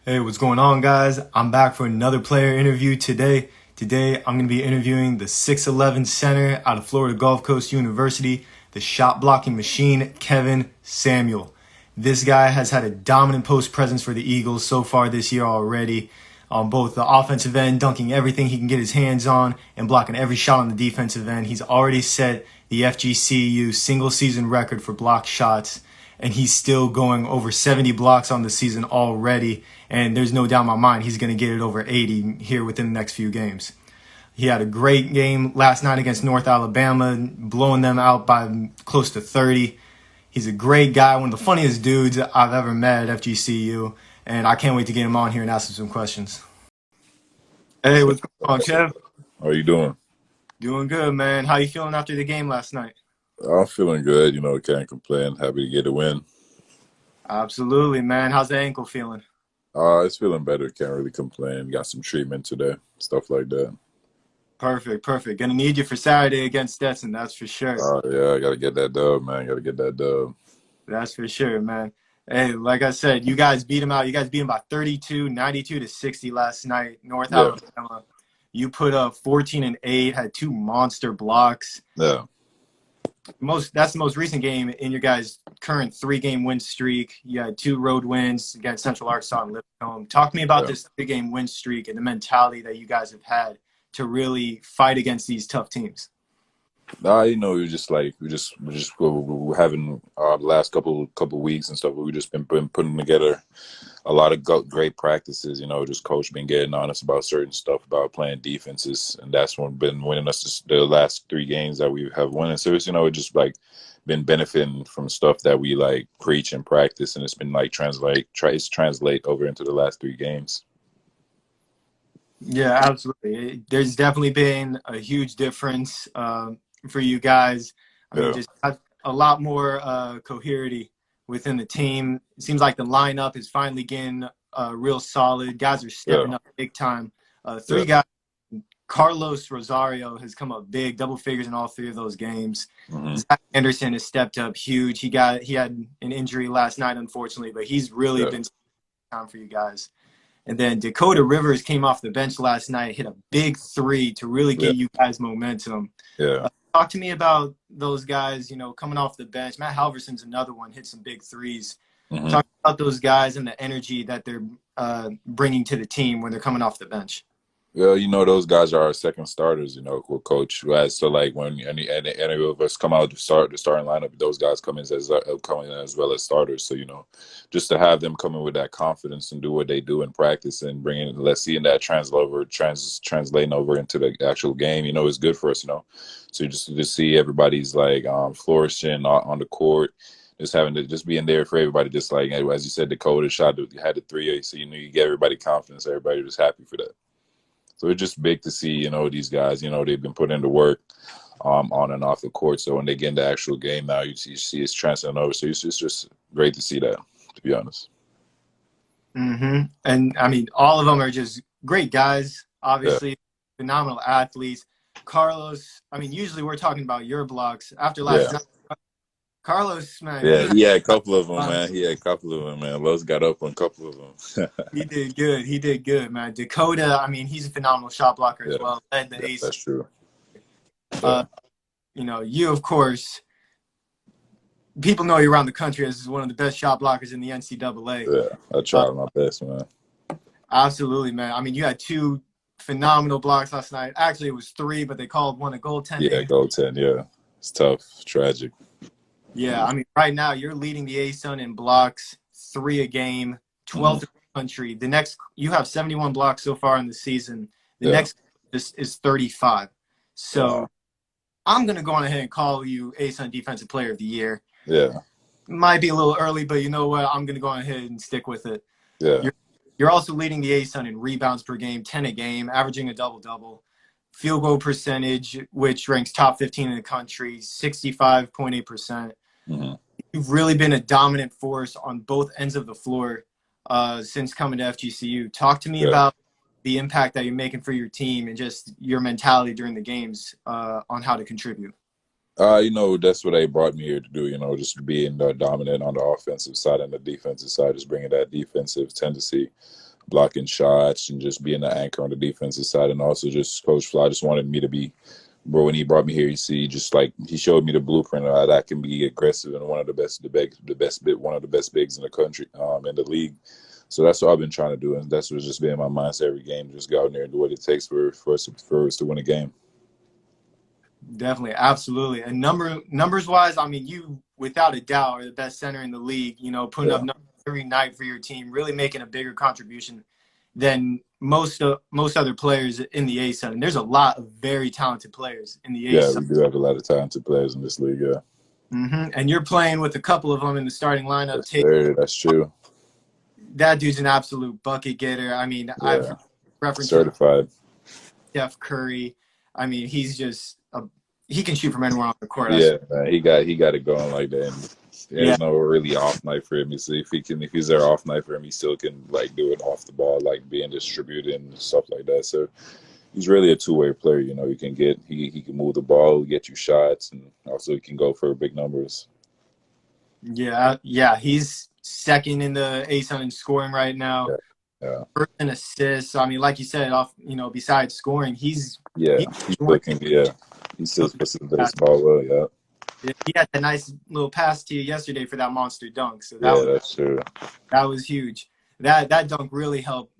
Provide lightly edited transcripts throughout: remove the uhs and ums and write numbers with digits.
Hey, what's going on, guys? I'm back for another player interview today. Today, I'm going to be interviewing the 6'11 center out of Florida Gulf Coast University, the shot blocking machine, Kevin Samuel. This guy has had a dominant post presence for the Eagles so far this year already, on both the offensive end, dunking everything he can get his hands on, and blocking every shot on the defensive end. He's already set the FGCU single season record for block shots, and he's still going over 70 blocks on the season already. And there's no doubt in my mind he's going to get it over 80 here within the next few games. He had a great game last night against North Alabama, blowing them out by close to 30. He's a great guy, one of the funniest dudes I've ever met at FGCU, and I can't wait to get him on here and ask him some questions. Hey, what's going on, Kev? How are you doing? Doing good, man. How you feeling after the game last night? I'm feeling good. Can't complain. Happy to get a win. Absolutely, man. How's the ankle feeling? It's feeling better. Can't really complain. Got some treatment today. Stuff like that. Perfect. Gonna need you for Saturday against Stetson, that's for sure. Yeah, I gotta get that dub, man. Gotta get that dub. That's for sure, man. Hey, like I said, you guys beat him out. You guys beat him by 32, 92 to 60 last night. North Alabama. You put up 14 and 8, had 2 monster blocks. Yeah. That's the most recent game in your guys' current 3-game win streak. You had 2 road wins against Central Arkansas and Lipscomb. Talk to me about this 3-game win streak and the mentality that you guys have had to really fight against these tough teams. We're having the last couple weeks and stuff. We've just been putting together a lot of great practices. Just coach been getting on us about certain stuff about playing defenses, and that's what been winning us the last 3 games that we have won. So it's it just been benefiting from stuff that we preach and practice, and it's been translate over into the last 3 games. Yeah, absolutely. There's definitely been a huge difference for you guys. I mean, just a lot more coherence within the team. It seems like the lineup is finally getting real solid. Guys are stepping up big time. 3 guys. Carlos Rosario has come up big, double figures in all 3 of those games. Zach Anderson has stepped up huge. He had an injury last night, unfortunately, but he's really been time for you guys. And then Dakota Rivers came off the bench last night, hit a big 3 to really get you guys momentum. Talk to me about those guys, coming off the bench. Matt Halverson's another one, hit some big 3s. Talk about those guys and the energy that they're bringing to the team when they're coming off the bench. Well, those guys are our second starters, with Coach. So, when any of us come out to start the starting lineup, those guys come in as well as starters. So, just to have them come in with that confidence and do what they do in practice and seeing that translating over into the actual game, is good for us, So just to see everybody's flourishing on the court, just being there for everybody, just as you said, Dakota had the 3, so you get everybody confidence, everybody just happy for that. So it's just big to see, these guys, they've been putting in the work on and off the court. So when they get in the actual game now, you see it's transferring over. So it's just great to see that, to be honest. And, I mean, all of them are just great guys, obviously, phenomenal athletes. Carlos, I mean, usually we're talking about your blocks. After last night, Carlos, man. Yeah, he had a couple of them, man. Los got up on a couple of them. He did good, man. Dakota, I mean, he's a phenomenal shot blocker as well. Led the ace. That's true. You, of course, people know you around the country as one of the best shot blockers in the NCAA. Yeah, I tried my best, man. Absolutely, man. I mean, you had 2 phenomenal blocks last night. Actually, it was 3, but they called one a goaltending. Yeah, goaltend, yeah. It's tough. Tragic. Yeah, I mean, right now you're leading the ASUN in blocks, 3 a game, 12th in the country. You have 71 blocks so far in the season. The next is 35. So I'm going to go on ahead and call you ASUN Defensive Player of the Year. Yeah. Might be a little early, but you know what? I'm going to go on ahead and stick with it. Yeah. You're also leading the ASUN in rebounds per game, 10 a game, averaging a double-double. Field goal percentage, which ranks top 15 in the country, 65.8%. You've really been a dominant force on both ends of the floor since coming to FGCU. Talk to me about the impact that you're making for your team and just your mentality during the games on how to contribute. That's what they brought me here to do, just being dominant on the offensive side and the defensive side, just bringing that defensive tendency blocking shots and just being the anchor on the defensive side. And also just Coach Fly just wanted me to be, bro, when he brought me here, he showed me the blueprint of how that can be aggressive and one of the best, one of the best bigs in the country, in the league. So that's what I've been trying to do, and that's what's just been my mindset every game. Just go out there and do what it takes for us to win a game. Definitely, absolutely. And numbers wise, I mean, you without a doubt are the best center in the league. You know, putting up numbers every night for your team, really making a bigger contribution than most other players in the ASUN. And there's a lot of very talented players in the ASUN. Yeah, we do have a lot of talented players in this league. Yeah. And you're playing with a couple of them in the starting lineup. That's true. That dude's an absolute bucket getter. I mean, I've referenced certified Steph Curry. I mean, he's just he can shoot from anywhere on the court. Yeah, man, he got it going like that. And there's no really off night for him. You see, if he's there off night for him, he still can like do it off the ball, like being distributed and stuff like that. So he's really a two-way player. You know, he can move the ball, get you shots, and also he can go for big numbers. Yeah, he's second in the ASUN in scoring right now. Yeah. First in assists. I mean, like you said, besides scoring, he's looking. Yeah, he still puts his ball well. Yeah. He had a nice little pass to you yesterday for that monster dunk. So that's true. That was huge. That dunk really helped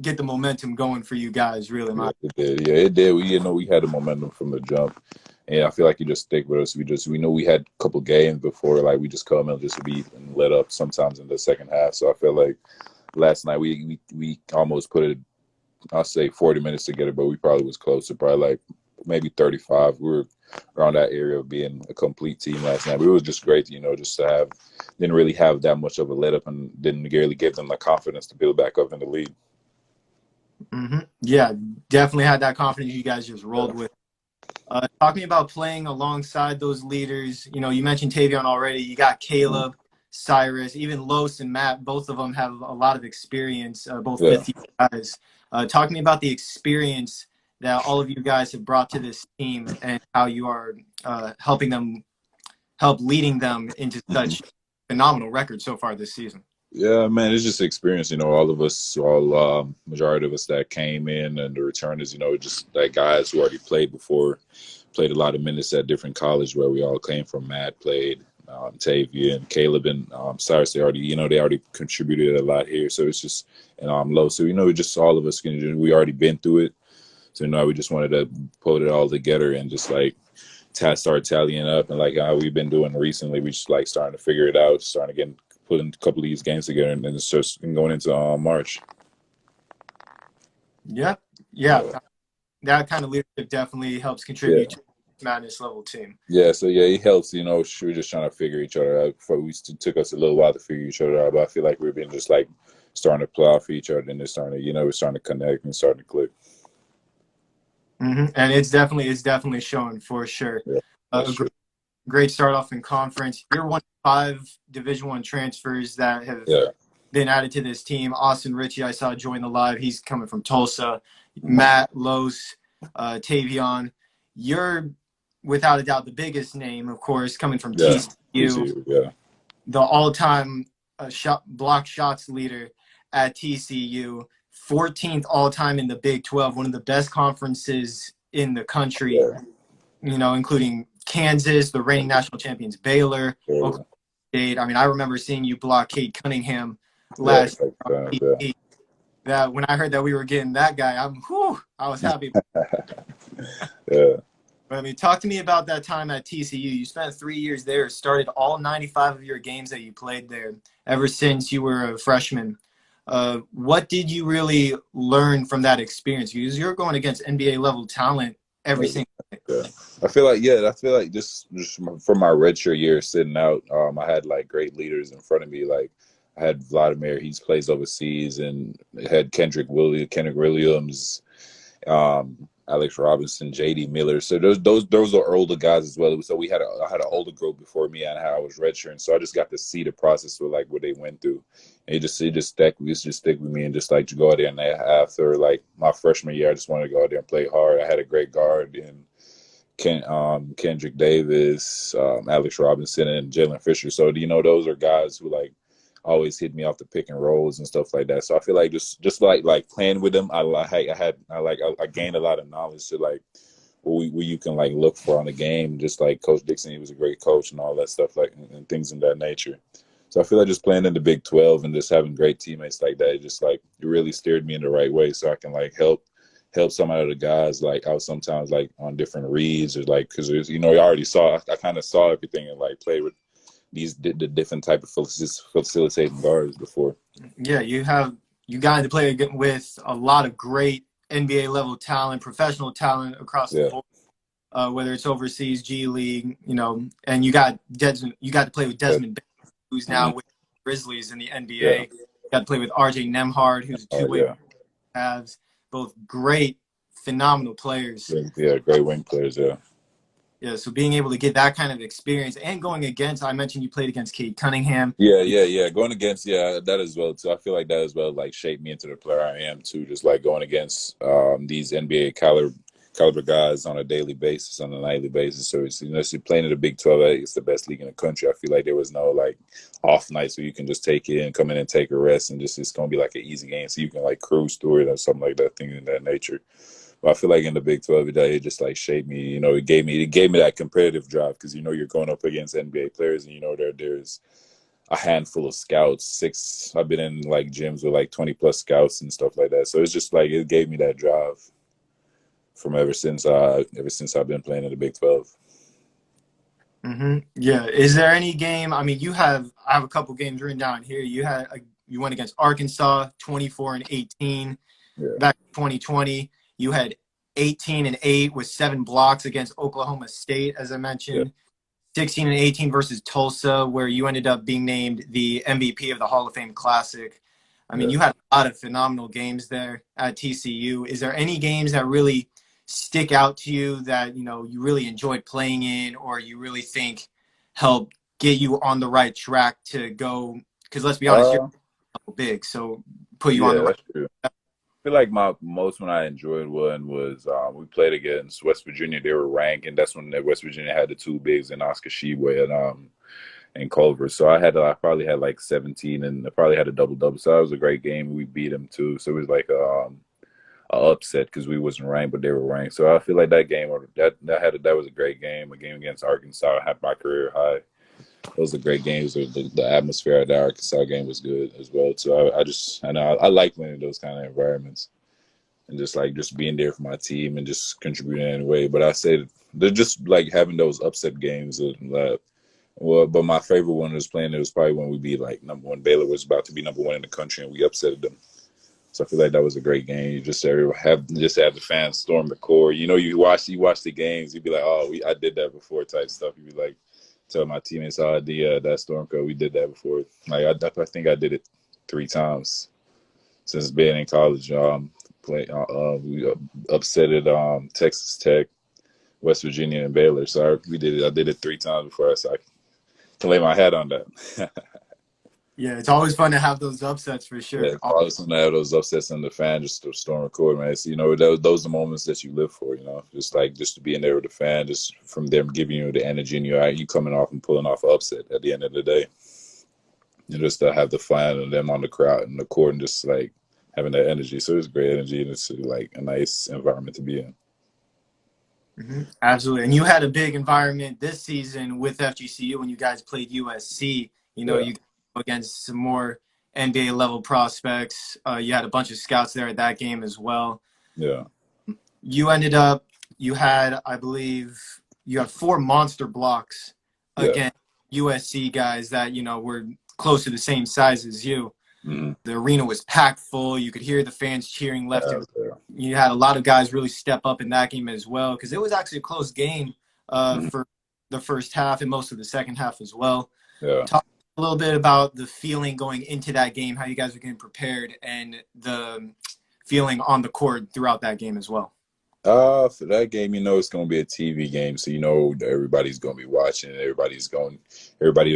get the momentum going for you guys. Really, it did. Yeah, it did. We had the momentum from the jump. And I feel like you just stick with us. We know we had a couple games before, like we just come in just to be let up sometimes in the second half. So I feel like last night we almost put it, I'll say 40 minutes together, but we probably was close to probably like maybe 35. We were around that area of being a complete team last night. But it was just great, just to didn't really have that much of a let up and didn't really give them the confidence to build back up in the league. Yeah, definitely had that confidence you guys just rolled with. Talking about playing alongside those leaders, you mentioned Tavion already. You got Caleb, Cyrus, even Los and Matt. Both of them have a lot of experience, both fifth-year guys. Talking about the experience that all of you guys have brought to this team and how you are leading them into such phenomenal records so far this season. Yeah, man, it's just experience. All of us, majority of us that came in and the returners, just like guys who already played before, played a lot of minutes at different colleges where we all came from. Matt played, Tavia and Caleb and Cyrus, they already contributed a lot here. So it's just, and Low. So, just all of us we already been through it. So, we just wanted to put it all together and just like start tallying up. And like how we've been doing recently, we just like starting to figure it out, starting to putting a couple of these games together, and then it's just going into March. Yeah. That kind of leadership definitely helps contribute to the Madness level team. Yeah, so it helps. We're just trying to figure each other out. It took us a little while to figure each other out, but I feel like we've been just like starting to plow for each other, and it's starting to, we're starting to connect and starting to click. And it's definitely showing for sure. Yeah, great start off in conference. You're one of 5 Division I transfers that have been added to this team. Austin Ritchie, I saw join the live. He's coming from Tulsa. Matt, Los, Tavion. You're without a doubt the biggest name, of course, coming from TCU. The all-time block shots leader at TCU. 14th all-time in the Big 12, one of the best conferences in the country, including Kansas, the reigning national champions, Baylor, Oklahoma State. I mean, I remember seeing you block Cade Cunningham last year. That when I heard that we were getting that guy, I was happy. But I mean, talk to me about that time at TCU. You spent 3 years there, started all 95 of your games that you played there ever since you were a freshman. What did you really learn from that experience? Because you're going against NBA level talent every single day. I feel like just from my redshirt year sitting out, I had like great leaders in front of me. Like I had Vladimir, he plays overseas, and had Kendrick Williams, Alex Robinson, J.D. Miller. So those are older guys as well. So I had an older group before me and how I was redshirting. So I just got to see the process of like what they went through. And it just stick with me and just like to go out there. And after like my freshman year, I just wanted to go out there and play hard. I had a great guard in Kendrick Davis, Alex Robinson, and Jalen Fisher. So those are guys who like always hit me off the pick and rolls and stuff like that. So I feel like just like playing with them, I gained a lot of knowledge to like what you can like look for on the game. Just like Coach Dixon, he was a great coach and all that stuff, like and things in that nature. So I feel like just playing in the Big 12 and just having great teammates like that, it really steered me in the right way, so I can like help some of the guys like out sometimes like on different reads or like because I already saw I kind of saw everything and like played with the different type of facilitating guards before. Yeah, you got to play with a lot of great NBA level talent, professional talent across the Yeah, board. Whether it's overseas, G League, and you got to play with yeah, Desmond Bain, who's hmm now with the Grizzlies in the NBA. yeah, You got to play with RJ Nembhard, who's a two-way yeah, Cavs. Both great, phenomenal players. yeah, great wing players. Yeah. Yeah, so being able to get that kind of experience and going against, I mentioned you played against Cade Cunningham. Yeah. Going against, that as well too. I feel like that as well, like shaped me into the player I am too. Just like going against these NBA caliber guys on a daily basis, on a nightly basis. So it's you're playing in the Big 12. It's the best league in the country. I feel like there was no like off nights where you can just take it and come in and take a rest and just it's gonna be like an easy game, so you can like cruise through it or something like that, thing in that nature. But I feel like in the Big 12, it just like shaped me. It gave me that competitive drive because you're going up against NBA players and there's a handful of scouts. I've been in like gyms with like 20 plus scouts and stuff like that. So it's just like it gave me that drive from ever since I've been playing in the Big 12. Yeah. Is there any game? I mean, I have a couple games written down here. You went against Arkansas, 24-18, Yeah, back in 2020. You had 18-8 with 7 blocks against Oklahoma State, as I yeah, mentioned. 16-18 versus Tulsa, where you ended up being named the MVP of the Hall of Fame Classic. I mean, yeah. you had a lot of phenomenal games there at TCU. Is there any games that really stick out to you that, you really enjoyed playing in or you really think helped get you on the right track to go? Because let's be honest, you're Uh, big, so put you on the yeah, right. that's true. I feel like my most one I enjoyed one was we played against West Virginia. They were ranked, and that's when West Virginia had the two bigs in Oscar Sheway and Culver. So I probably had like 17, and I probably had a double double. So that was a great game. We beat them too. So it was like a upset because we wasn't ranked, but they were ranked. So I feel like that game or that was a great game. A game against Arkansas. I had my career high. Those are great games. The atmosphere at the Arkansas game was good as well. So I like playing in those kind of environments and just being there for my team and just contributing in a way. But I say they're just like having those upset games. But my favorite one was playing. It was probably when we beat like number one. Baylor was about to be number one in the country, and we upset them. So I feel like that was a great game. You just have the fans storm the court. You watch the games. You'd be like, oh, I did that before, type stuff. You'd be like, tell my teammates, oh, that storm court, we did that before. Like I think I did it 3 times since being in college. We upsetted Texas Tech, West Virginia, and Baylor. So I did it 3 times before, so I can lay my hat on that. Yeah, it's always fun to have those upsets for Yeah, sure. always want to have those upsets in the fan, just to storm record, man. It's, those are the moments that you live for, just to be in there with the fan, just from them giving you the energy and you coming off and pulling off an upset at the end of the day. And just to have the fun and them on the crowd and the court and just like having that energy. So it's great energy and it's like a nice environment to be in. Absolutely. And you had a big environment this season with FGCU when you guys played USC. Yeah, You go against some more NBA level prospects. You had a bunch of scouts there at that game as well. yeah, You had, I believe, you had 4 monster blocks yeah. against USC guys that, were close to the same size as you. Mm-hmm. The arena was packed full. You could hear the fans cheering left and Yeah, right. You had a lot of guys really step up in that game as well because it was actually a close game mm-hmm. for the first half and most of the second half as well. Yeah. Talk a little bit about the feeling going into that game, how you guys were getting prepared, and the feeling on the court throughout that game as well. For that game, it's going to be a TV game, so everybody's going to be watching. Everybody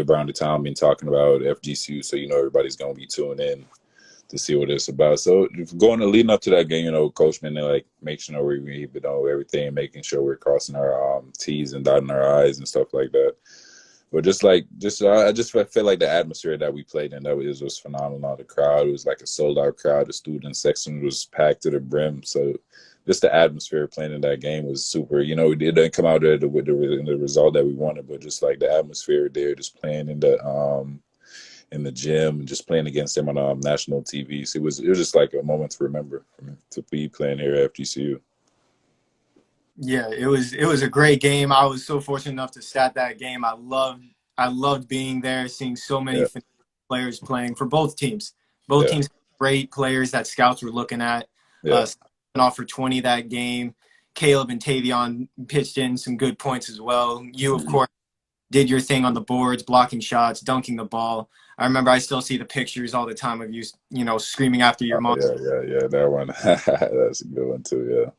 around the town been talking about FGCU, so everybody's going to be tuning in to see what it's about. So leading up to that game, Coach been like making sure we everything, making sure we're crossing our T's and dotting our I's and stuff like that. But I just felt like the atmosphere that we played in, that was phenomenal. The crowd, it was like a sold out crowd. The student section was packed to the brim. So just the atmosphere playing in that game was super. You know, it didn't come out there with the result that we wanted, but just like the atmosphere there, just playing in the gym and just playing against them on national TV. So it was just like a moment to remember to be playing here at FGCU. Yeah, it was a great game. I was so fortunate enough to stat that game. I loved being there, seeing so many Yeah, players playing for both teams. Both yeah, teams great players that scouts were looking at. yeah. Off for 20 that game. Caleb and Tavion pitched in some good points as well. You, of Mm-hmm. course, did your thing on the boards, blocking shots, dunking the ball. I remember I still see the pictures all the time of you, screaming after your Oh, mom. yeah. That one, that's a good one too. Yeah.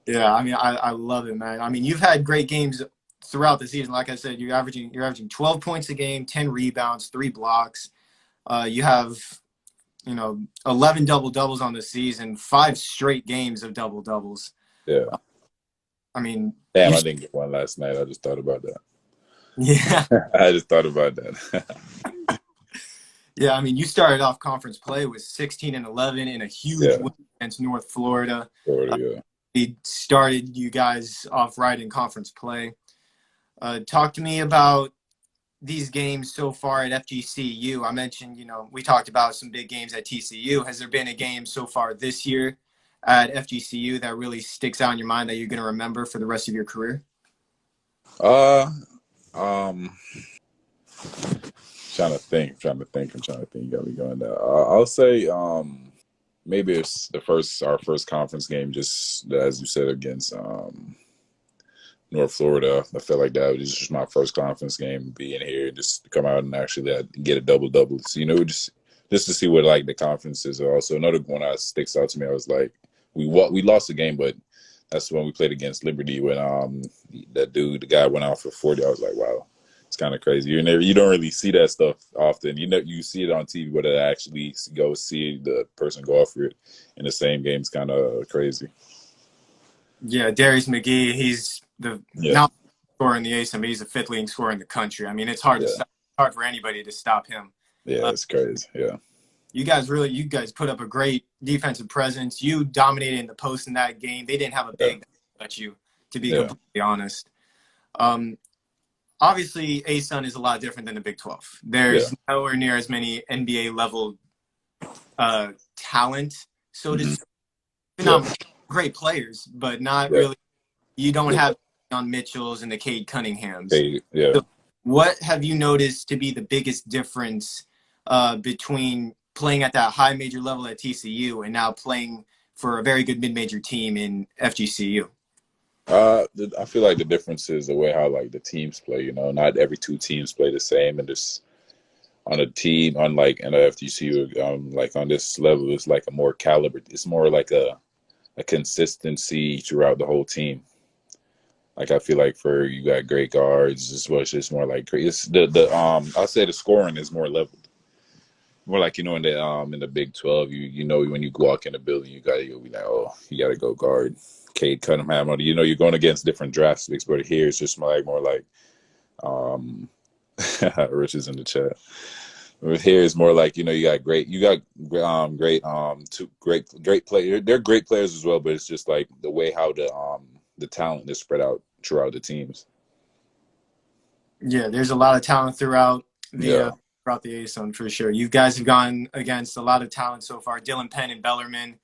Yeah, I mean, I love it, man. I mean, you've had great games throughout the season. Like I said, you're averaging 12 points a game, 10 rebounds, 3 blocks. You have 11 double doubles on the season, 5 straight games of double doubles. Yeah. I mean, Damn, I didn't get one last night. I just thought about that. yeah, I just thought about that. yeah. I mean, you started off conference play with 16-11 in a huge Yeah. win against North Florida. Totally, yeah. We started you guys off right in conference play. Talk to me about these games so far at FGCU. I mentioned, we talked about some big games at TCU. Has there been a game so far this year at FGCU that really sticks out in your mind that you're going to remember for the rest of your career? Uh, um, trying to think. You got me going there. I'll say, maybe it's our first conference game, just as you said, against North Florida. I felt like that was just my first conference game being here, just to come out and actually get a double double. So just to see what like the conferences are. Also, another one that sticks out to me, I was like, we lost the game, but that's when we played against Liberty when the guy went out for 40. I was like, wow, it's kind of crazy. You don't really see that stuff often. You see it on TV, but to actually go see the person go off for it in the same game is kind of crazy. Yeah, Darius McGee, he's the Yeah, not scorer in the ASUN, he's the 5th leading scorer in the country. I mean, it's hard to yeah, stop, hard for anybody to stop him. yeah. It's crazy. Yeah, You guys put up a great defensive presence. You dominated in the post in that game. They didn't have a yeah, big at you, to be yeah, completely honest. Um, Obviously, ASUN is a lot different than the Big 12. yeah. There's nowhere near as many NBA level talent, so to Hmm. speak. Yeah, Phenomenal, great players, but not yeah, really. You don't yeah. have on Mitchells and the Cade Cunninghams. Hey, yeah. So what have you noticed to be the biggest difference between playing at that high major level at TCU and now playing for a very good mid-major team in FGCU? I feel like the difference is the way how like the teams play. Not every two teams play the same, and just on a team, unlike in the FGCU, like on this level, it's like a more caliber. It's more like a consistency throughout the whole team. Like I feel like for you got great guards, it's just more like great. It's I'll say the scoring is more leveled. More like in the Big 12, you know when you walk in the building, you'll be like, oh, you gotta go guard Cade Cunningham. Or, you're going against different draft picks, but here it's just more like um, Rich is in the chat. But here it's more like you got two great players. They're great players as well, but it's just like the way how the talent is spread out throughout the teams. Yeah, there's a lot of talent throughout Yeah, the ASUN for sure. You guys have gone against a lot of talent so far. Dylan Penn and Bellarmine.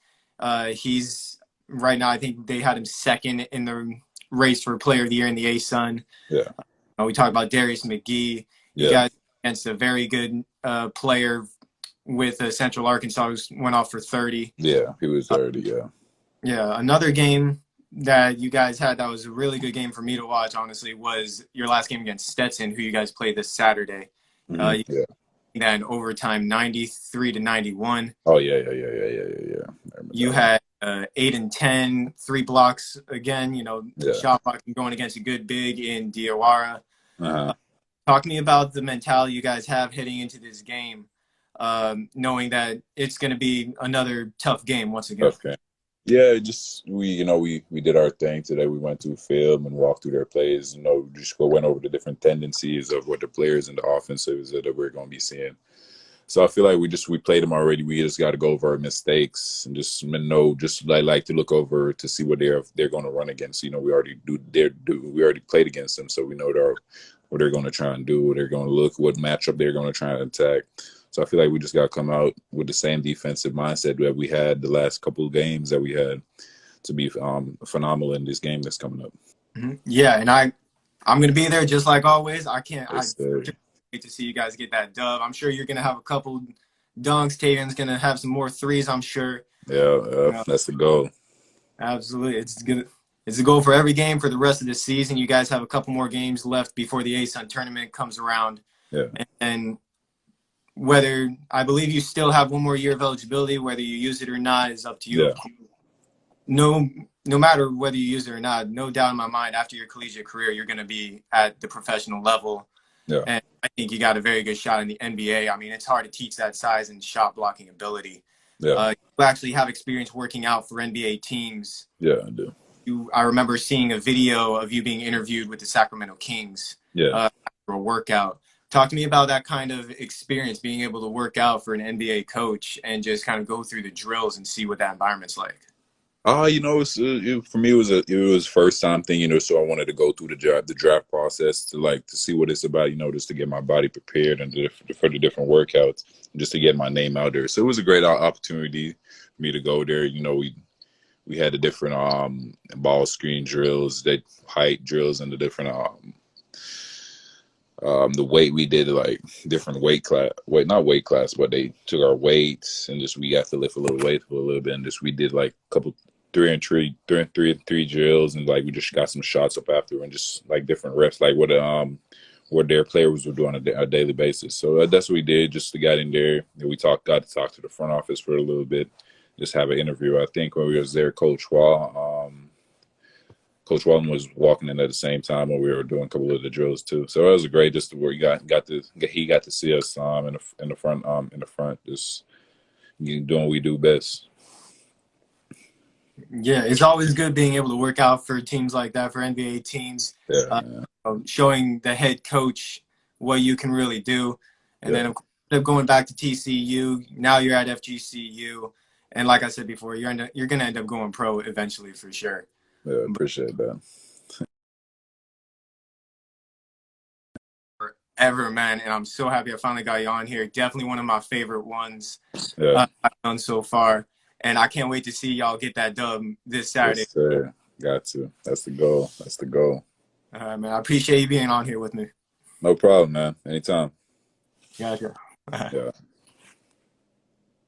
He's right now. I think they had him second in the race for Player of the Year in the ASUN. yeah, We talked about Darius McGee. You yeah, guys against a very good player with Central Arkansas who went off for 30. yeah. He was 30. Yeah, Yeah, another game that you guys had that was a really good game for me to watch, honestly, was your last game against Stetson, who you guys played this Saturday. You yeah. had in overtime 93-91. Oh yeah. I remember You that one. had 8 and 10, 3 blocks again, Yeah. shot blocking going against a good big in Diawara. Uh-huh. Talk to me about the mentality you guys have heading into this game, knowing that it's going to be another tough game once again. Okay. Yeah, just we did our thing today. We went through film and walked through their plays. Just went over the different tendencies of what the players in the offenses that we're going to be seeing. So I feel like we played them already. We just got to go over our mistakes and just know just like to look over to see what they're going to run against. We already we already played against them, so we know what they're going to try and do, what they're going to look, what matchup they're going to try and attack. So I feel like we just got to come out with the same defensive mindset that we had the last couple of games that we had to be phenomenal in this game that's coming up. Yeah, and I'm gonna be there just like always. I Yes, sir. wait to see you guys get that dub. I'm sure you're gonna have a couple dunks. Tatum's gonna have some more threes. I'm sure. Yeah, that's the goal. Absolutely, it's good. It's a goal for every game for the rest of the season. You guys have a couple more games left before the ASUN tournament comes around, Yeah, and whether I believe you still have one more year of eligibility, whether you use it or not is up to you. yeah, No matter whether you use it or not, no doubt in my mind, after your collegiate career, you're going to be at the professional level. yeah, And I think you got a very good shot in the NBA. I mean, it's hard to teach that size and shot blocking ability. yeah, You actually have experience working out for NBA teams. yeah. I do. I remember seeing a video of you being interviewed with the Sacramento Kings Yeah. after a workout. Talk to me about that kind of experience, being able to work out for an NBA coach and just kind of go through the drills and see what that environment's like. For me, it was first time thing, so I wanted to go through the draft process to see what it's about, just to get my body prepared and for the different workouts, just to get my name out there. So it was a great opportunity for me to go there. We had the different ball screen drills, the height drills, and the different the weight we did, like different not weight class, but they took our weights and just we got to lift a little weight for a little bit, and just we did like a couple three drills, and like we just got some shots up after, and just like different reps, like what their players were doing on a daily basis. So that's what we did. Just to get in there, and got to talk to the front office for a little bit, just have an interview. I think when we was there, Coach Walton was walking in at the same time when we were doing a couple of the drills too. So it was great just to where he got to see us in the front just doing what we do best. Yeah, it's always good being able to work out for teams like that, for NBA teams, Yeah, showing the head coach what you can really do. And then, of course, going back to TCU, now you're at FGCU. And like I said before, you're going to end up going pro eventually for sure. yeah, appreciate that. Forever, man. And I'm so happy I finally got you on here. Definitely one of my favorite ones Yeah, I've done so far. And I can't wait to see y'all get that dub this Saturday. yes, sir. Got to. That's the goal. That's the goal. Man, I appreciate you being on here with me. No problem, man. Anytime. Gotcha. Yeah.